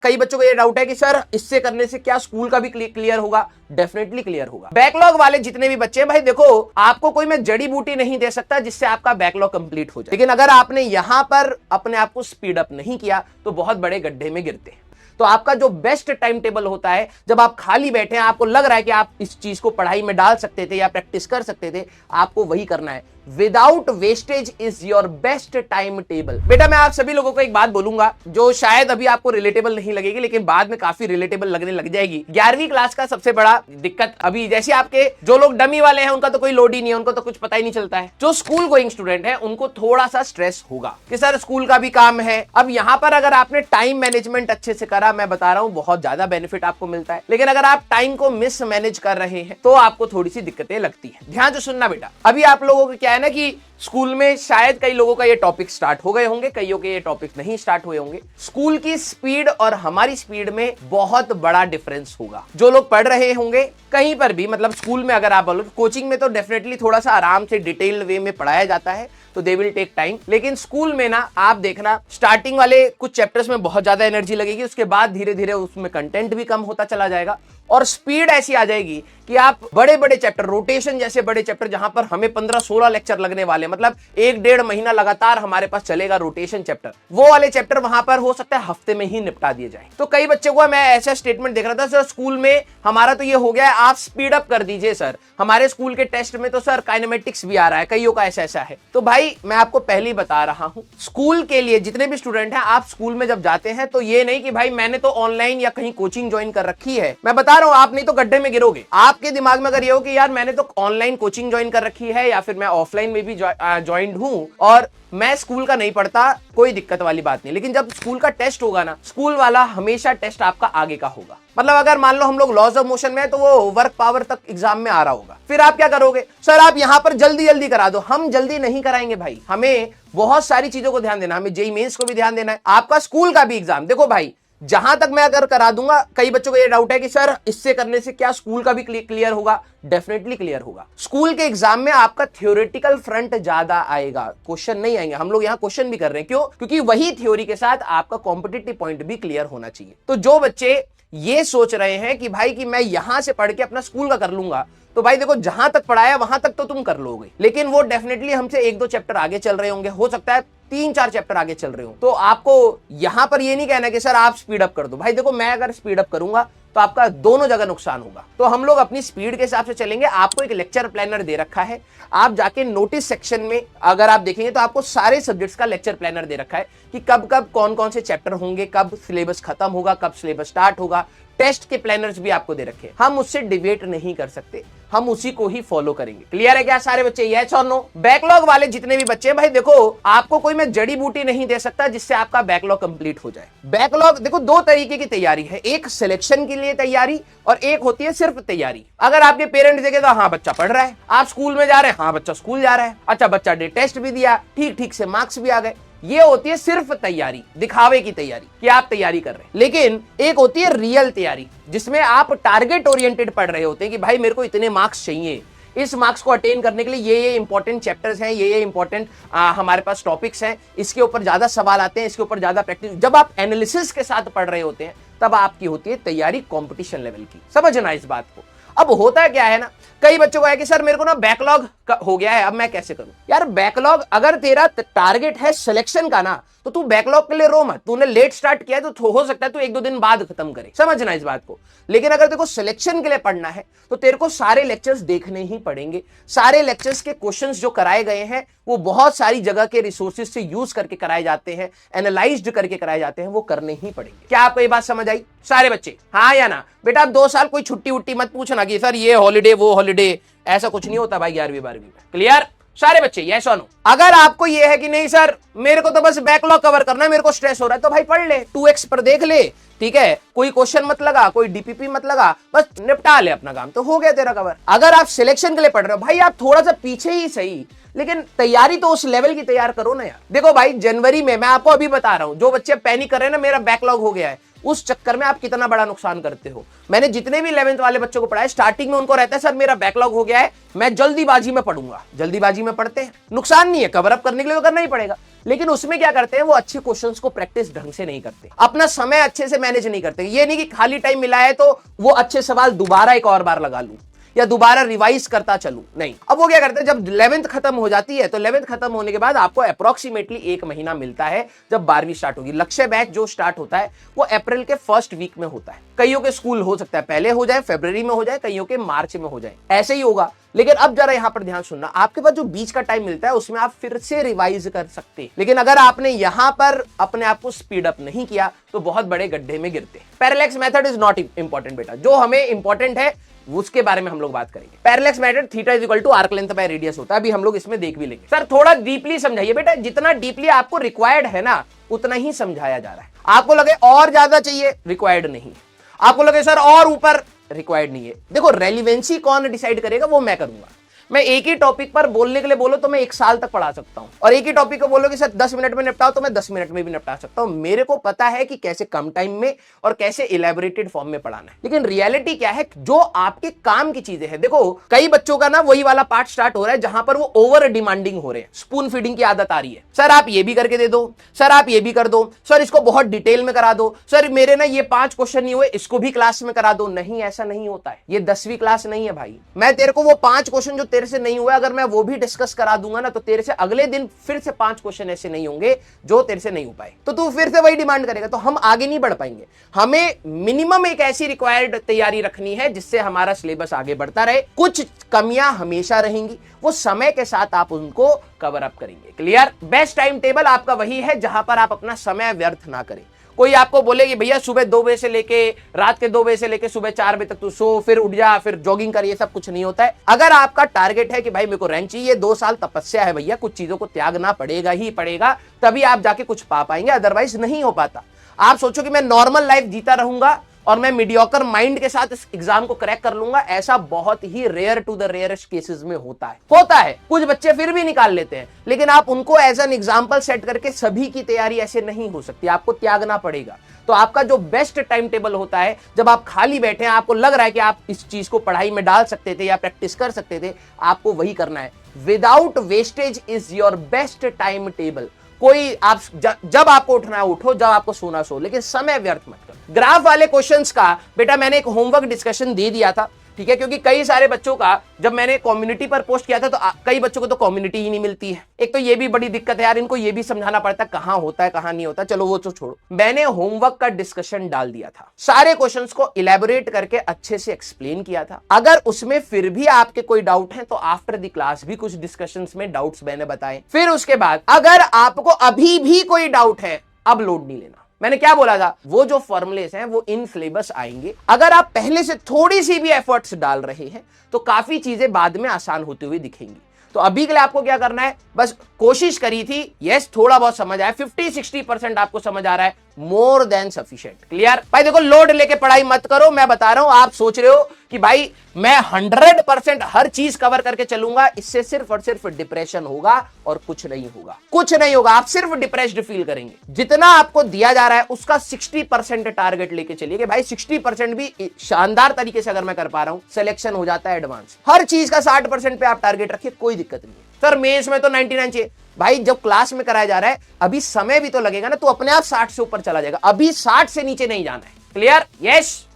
कई बच्चों को ये डाउट है कि सर इससे करने से क्या स्कूल का भी क्लियर होगा? डेफिनेटली क्लियर होगा। बैकलॉग वाले जितने भी बच्चे हैं भाई देखो, आपको कोई मैं जड़ी बूटी नहीं दे सकता जिससे आपका बैकलॉग कंप्लीट हो जाए, लेकिन अगर आपने यहां पर अपने आप को स्पीड अप नहीं किया तो बहुत बड़े गड्ढे में गिरते हैं। तो आपका जो बेस्ट टाइम टेबल होता है, जब आप खाली बैठे हैं, आपको लग रहा है कि आप इस चीज को पढ़ाई में डाल सकते थे या प्रैक्टिस कर सकते थे, आपको वही करना है। Without wastage is your best time table. बेटा मैं आप सभी लोगों को एक बात बोलूंगा जो शायद अभी आपको रिलेटेबल नहीं लगेगी, लेकिन बाद में काफी रिलेटेबल लगने लग जाएगी। 11वीं क्लास का सबसे बड़ा दिक्कत अभी, जैसे आपके जो लोग डमी वाले हैं उनका तो कोई लोड ही नहीं है, उनको तो कुछ पता ही नहीं चलता है। जो स्कूल गोइंग स्टूडेंट है उनको थोड़ा सा स्ट्रेस होगा कि सर स्कूल का भी काम है। अब यहां पर अगर आपने टाइम मैनेजमेंट अच्छे से करा, मैं बता रहा हूं बहुत ज्यादा बेनिफिट आपको मिलता है। लेकिन अगर आप टाइम को मिस मैनेज कर रहे हैं तो आपको थोड़ी सी दिक्कतें लगती है। ध्यान से सुनना बेटा, अभी आप लोगों को क्या है ना कि स्कूल में शायद कई लोगों का ये टॉपिक स्टार्ट हो गए होंगे, कईयों के ये टॉपिक नहीं स्टार्ट हुए होंगे। स्कूल की स्पीड और हमारी स्पीड में बहुत बड़ा डिफरेंस होगा। जो लोग पढ़ रहे होंगे कहीं पर भी, मतलब स्कूल में अगर आप बोलो, कोचिंग में तो डेफिनेटली थोड़ा सा आराम से डिटेल्ड वे में पढ़ाया जाता है, तो दे विल टेक टाइम। लेकिन स्कूल में ना आप देखना, स्टार्टिंग वाले कुछ चैप्टर्स में बहुत ज्यादा एनर्जी लगेगी, उसके बाद धीरे धीरे उसमें कंटेंट भी कम होता चला जाएगा और स्पीड ऐसी आ जाएगी कि आप बड़े बड़े चैप्टर, रोटेशन जैसे बड़े चैप्टर जहां पर हमें 15-16 लेक्चर लगने वाले, मतलब 1-1.5 महीना लगातार हमारे पास चलेगा रोटेशन चैप्टर, वो वाले चैप्टर वहां पर हो सकता है हफ्ते में ही निपटा दिए जाए। तो कई बच्चों को मैं ऐसा स्टेटमेंट देख रहा था, सर स्कूल में हमारा तो ये हो गया है, आप स्पीड अप कर दीजिए सर, हमारे स्कूल के टेस्ट में तो सर काइनेमेटिक्स भी आ रहा है, कईयों का ऐसा ऐसा है। तो भाई मैं आपको पहले ही बता रहा हूं, स्कूल के लिए जितने भी स्टूडेंट हैं, आप स्कूल में जब जाते हैं तो ये नहीं कि भाई मैंने तो ऑनलाइन या कहीं कोचिंग ज्वाइन कर रखी है। मैं बता रहा हूं, आप नहीं तो गड्ढे में गिरोगे। आपके दिमाग में अगर ये हो कि यार मैंने तो ऑनलाइन कोचिंग ज्वाइन कर रखी है या फिर मैं ऑफलाइन में भी ज्वाइंड हूं और मैं स्कूल का नहीं पढ़ता, कोई दिक्कत वाली बात नहीं। लेकिन जब स्कूल का टेस्ट होगा ना, स्कूल वाला हमेशा टेस्ट आपका आगे का होगा। मतलब अगर मान लो हम लोग लॉज ऑफ मोशन में है तो वो वर्क पावर तक एग्जाम में आ रहा होगा, फिर आप क्या करोगे? सर आप यहां पर जल्दी जल्दी करा दो। हम जल्दी नहीं कराएंगे भाई, हमें बहुत सारी चीजों को ध्यान देना, हमें जेईई मेंस को भी ध्यान देना है, आपका स्कूल का भी एग्जाम। देखो भाई, जहां तक मैं अगर करा दूंगा, कई बच्चों को ये डाउट है कि सर इससे करने से क्या स्कूल का भी क्लियर होगा? डेफिनेटली क्लियर होगा। स्कूल के एग्जाम में आपका थ्योरेटिकल फ्रंट ज्यादा आएगा, क्वेश्चन नहीं आएंगे। हम लोग यहां क्वेश्चन भी कर रहे हैं, क्यों? क्योंकि वही थ्योरी के साथ आपका कॉम्पिटिटिव पॉइंट भी क्लियर होना चाहिए। तो जो बच्चे ये सोच रहे हैं कि भाई कि मैं यहां से पढ़ के अपना स्कूल का कर लूंगा, तो भाई देखो जहां तक पढ़ाया वहां तक तो तुम कर लोगे, लेकिन वो डेफिनेटली हमसे 1-2 चैप्टर आगे चल रहे होंगे, हो सकता है 3-4 चैप्टर आगे चल रहे हो। तो आपको यहां पर ये नहीं कहना कि सर आप स्पीड अप कर दो। भाई देखो, मैं अगर स्पीड अप करूंगा तो आपका दोनों जगह नुकसान होगा। तो हम लोग अपनी स्पीड के हिसाब से चलेंगे। आपको एक लेक्चर प्लानर दे रखा है, आप जाके नोटिस सेक्शन में अगर आप देखेंगे तो आपको सारे सब्जेक्ट्स का लेक्चर प्लानर दे रखा है कि कब कब कौन कौन से चैप्टर होंगे, कब सिलेबस खत्म होगा, कब सिलेबस स्टार्ट होगा। टेस्ट के प्लानर्स भी आपको दे रखे हैं, हम उससे डिबेट नहीं कर सकते, हम उसी को ही फॉलो करेंगे। क्लियर है क्या सारे बच्चे? यस और नो? बैकलॉग वाले जितने भी बच्चे हैं भाई देखो, आपको कोई मैं जड़ी बूटी नहीं दे सकता जिससे आपका बैकलॉग कंप्लीट हो जाए। बैकलॉग देखो 2 तरीके की तैयारी है, एक सिलेक्शन के लिए तैयारी और एक होती है सिर्फ तैयारी। अगर आपके पेरेंट्स देखे तो हाँ बच्चा पढ़ रहा है, आप स्कूल में जा रहे हैं, हाँ बच्चा स्कूल जा रहा है, अच्छा बच्चा ने टेस्ट भी दिया, ठीक ठीक से मार्क्स भी आ गए, ये होती है सिर्फ तैयारी, दिखावे की तैयारी कि आप तैयारी कर रहे हैं। लेकिन एक होती है रियल तैयारी, जिसमें आप टारगेट ओरिएंटेड पढ़ रहे होते हैं कि भाई मेरे को इतने मार्क्स चाहिए, इस मार्क्स को अटेन करने के लिए ये इंपॉर्टेंट चैप्टर्स हैं, ये इंपॉर्टेंट हमारे पास टॉपिक्स हैं, इसके ऊपर ज्यादा सवाल आते हैं, इसके ऊपर ज्यादा प्रैक्टिस। जब आप एनालिसिस के साथ पढ़ रहे होते हैं तब आपकी होती है तैयारी कॉम्पिटिशन लेवल की। समझना इस बात को। अब होता क्या है ना, कई बच्चों को है कि सर मेरे को ना बैकलॉग हो गया है, अब मैं कैसे करूं? यार बैकलॉग, अगर तेरा टारगेट है सिलेक्शन का ना, तो तू बैकलॉग के लिए रो मत। तूने लेट स्टार्ट किया है तो हो सकता है तू 1-2 दिन बाद खत्म करे, समझना इस बात को। लेकिन अगर तेरे को सिलेक्शन के लिए पढ़ना है तो तेरे को सारे लेक्चर्स देखने ही पड़ेंगे। सारे लेक्चर्स के क्वेश्चंस जो कराए गए हैं वो बहुत सारी जगह के रिसोर्सेज से यूज करके कराए जाते हैं, एनालाइज्ड करके कराए जाते हैं, वो करने ही पड़ेंगे। क्या आपको ये बात समझ आई सारे बच्चे? हाँ या ना? बेटा आप 2 साल कोई छुट्टी उट्टी मत पूछना कि सर ये हॉलीडे वो हॉलीडे, ऐसा कुछ नहीं होता भाई 11वीं-12वीं में। क्लियर सारे बच्चे? यस और नो? अगर आपको ये है कि नहीं सर मेरे को तो बस बैकलॉग कवर करना है, मेरे को स्ट्रेस हो रहा है, तो भाई पढ़ ले, 2x पर देख ले, ठीक है? कोई क्वेश्चन मत लगा, कोई डीपीपी मत लगा, बस निपटा ले अपना काम, तो हो गया तेरा कवर। अगर आप सिलेक्शन के लिए पढ़ रहे हो भाई, आप थोड़ा सा पीछे ही सही, लेकिन तैयारी तो उस लेवल की तैयार करो ना यार। देखो भाई जनवरी में, मैं आपको अभी बता रहा हूं, जो बच्चे पैनिक कर रहे हैं ना मेरा बैकलॉग हो गया है, उस चक्कर में आप कितना बड़ा नुकसान करते हो। मैंने जितने भी 11th वाले बच्चों को पढ़ाया, स्टार्टिंग में उनको रहता है सर मेरा बैकलॉग हो गया है, मैं जल्दीबाजी में पढ़ूंगा। जल्दीबाजी में पढ़ते हैं, नुकसान नहीं है, कवर अप करने के लिए तो करना ही पड़ेगा, लेकिन उसमें क्या करते हैं, वो अच्छे क्वेश्चंस को प्रैक्टिस ढंग से नहीं करते, अपना समय अच्छे से मैनेज नहीं करते। ये नहीं कि खाली टाइम मिला है तो वो अच्छे सवाल दोबारा एक और बार लगा लूं या दोबारा रिवाइज करता चलूं, नहीं। अब वो क्या करते हैं, जब 11th खत्म हो जाती है तो 11th खत्म होने के बाद आपको अप्रोक्सीमेटली 1 महीना मिलता है जब 12वीं स्टार्ट होगी। लक्ष्य बैच जो स्टार्ट होता है वो अप्रैल के फर्स्ट वीक में होता है। कईयों के स्कूल हो सकता है पहले हो जाए, फरवरी में हो जाए, कईयों के मार्च में हो जाए, ऐसे ही होगा। लेकिन अब जरा यहां पर ध्यान सुनना, आपके पास जो बीच का टाइम मिलता है उसमें आप फिर से रिवाइज कर सकते हैं, लेकिन अगर आपने यहां पर अपने आप को स्पीड अप नहीं किया तो बहुत बड़े गड्ढे में गिरते। Parallax method is not important बेटा, जो हमें इंपॉर्टेंट है उसके बारे में हम लोग बात करेंगे। Parallax method theta is equal to arc length by radius होता है, अभी हम लोग इसमें देख भी लेंगे। सर थोड़ा डीपली समझाइए बेटा, जितना डीपली आपको रिक्वायर्ड है ना उतना ही समझाया जा रहा है। आपको लगे और ज्यादा चाहिए, रिक्वायर्ड नहीं। आपको लगे सर और ऊपर, रिक्वायर्ड नहीं है। देखो रेलिवेंसी कौन डिसाइड करेगा, वो मैं करूंगा। मैं एक ही टॉपिक पर बोलने के लिए बोलो तो मैं 1 साल तक पढ़ा सकता हूं, और एक ही टॉपिक को बोलो कि सर 10 मिनट में निपटाओ तो मैं 10 मिनट में भी निपटा सकता हूं। मेरे को पता है कि कैसे कम टाइम में और कैसे इलेबोरेटेड फॉर्म में पढ़ाना है। लेकिन रियलिटी क्या है, जो आपके काम की चीजें हैं। देखो कई बच्चों का ना वही वाला पार्ट स्टार्ट हो रहा है जहां पर वो ओवर डिमांडिंग हो रहे हैं, स्पून फीडिंग की आदत आ रही है। सर आप ये भी करके दे दो, सर आप ये भी कर दो, सर इसको बहुत डिटेल में करा दो, सर मेरे ना ये 5 क्वेश्चन नहीं हुए इसको भी क्लास में करा दो। नहीं, ऐसा नहीं होता है, ये 10वीं क्लास नहीं है भाई। मैं तेरे को वो 5 क्वेश्चन जो तेरे से नहीं हुए अगर मैं वो भी डिस्कस करा दूंगा ना तो तेरे से अगले दिन फिर से 5 क्वेश्चन ऐसे नहीं होंगे जो तेरे से नहीं हो पाए, तो तू फिर से वही डिमांड करेगा, तो हम आगे नहीं बढ़ पाएंगे। हमें मिनिमम एक ऐसी रिक्वायर्ड तैयारी रखनी है जिससे हमारा सिलेबस आगे बढ़ता रहे। कुछ कमियां हमेशा रहेंगी, वो समय के साथ आप उनको कवर अप करेंगे। क्लियर? बेस्ट टाइम टेबल आपका वही है जहां पर आप अपना समय व्यर्थ ना करें। कोई आपको बोले कि भैया सुबह 2 बजे से लेके रात के 2 बजे से लेके सुबह 4 बजे तक तू सो, फिर उठ जा, फिर जॉगिंग कर, ये सब कुछ नहीं होता है। अगर आपका टारगेट है कि भाई मेरे को रैंक चाहिए, 2 साल तपस्या है भैया, कुछ चीजों को त्यागना पड़ेगा ही पड़ेगा, तभी आप जाके कुछ पा पाएंगे, अदरवाइज नहीं हो पाता। आप सोचो कि मैं नॉर्मल लाइफ जीता रहूंगा और मैं मीडियोकर माइंड के साथ इस एग्जाम को क्रैक कर लूंगा, ऐसा बहुत ही rare to the rarest cases में होता है। कुछ बच्चे फिर भी निकाल लेते हैं, लेकिन आप उनको एज एन एग्जांपल सेट करके सभी की तैयारी ऐसे नहीं हो सकती, आपको त्यागना पड़ेगा। तो आपका जो बेस्ट टाइम टेबल होता है, जब आप खाली बैठे हैं, आपको लग रहा है कि आप इस चीज को पढ़ाई में डाल सकते थे या प्रैक्टिस कर सकते थे, आपको वही करना है। Without wastage is your best time table. कोई आप जब आपको उठना है उठो, जब आपको सोना सो, लेकिन समय व्यर्थ मत करो। ग्राफ वाले क्वेश्चंस का बेटा मैंने एक होमवर्क डिस्कशन दे दिया था, ठीक है, क्योंकि कई सारे बच्चों का जब मैंने कम्युनिटी पर पोस्ट किया था तो कई बच्चों को तो कम्युनिटी ही नहीं मिलती है। एक तो ये भी बड़ी दिक्कत है यार, इनको ये भी समझाना पड़ता है कहां होता है कहां नहीं होता। चलो वो तो छोड़ो, मैंने होमवर्क का डिस्कशन डाल दिया था, सारे क्वेश्चंस को इलेबोरेट करके अच्छे से एक्सप्लेन किया था। अगर उसमें फिर भी आपके कोई डाउट है तो आफ्टर द क्लास भी कुछ डिस्कशंस में डाउट्स मैंने बताए। फिर उसके बाद अगर आपको अभी भी कोई डाउट है, अब लोड नहीं लेना। मैंने क्या बोला था, वो जो फॉर्मुलेस हैं वो इन सिलेबस आएंगे। अगर आप पहले से थोड़ी सी भी एफर्ट्स डाल रहे हैं तो काफी चीजें बाद में आसान होते हुए दिखेंगी। तो अभी के लिए आपको क्या करना है, बस कोशिश करी थी, यस थोड़ा बहुत समझ आया, 50-60% आपको समझ आ रहा है, मोर देन सफिशिएंट। क्लियर? भाई देखो लोड लेके पढ़ाई मत करो, मैं बता रहा हूं। आप सोच रहे हो कि भाई मैं 100% हर चीज कवर करके चलूंगा, इससे सिर्फ और सिर्फ डिप्रेशन होगा और कुछ नहीं होगा, कुछ नहीं होगा। आप सिर्फ डिप्रेस्ड फील करेंगे। जितना आपको दिया जा रहा है उसका 60% टारगेट लेके चलिए कि भाई 60% भी शानदार तरीके से अगर मैं कर पा रहा हूं, सिलेक्शन हो जाता है एडवांस। हर चीज का 60% पे आप टारगेट रखिए, कोई दिक्कत नहीं है। सर मेंस में तो 99 चाहिए, भाई जब क्लास में कराया जा रहा है अभी समय भी तो लगेगा ना, तो अपने आप 60 से ऊपर चला जाएगा, अभी 60 से नीचे नहीं जाना है। क्लियर? यस।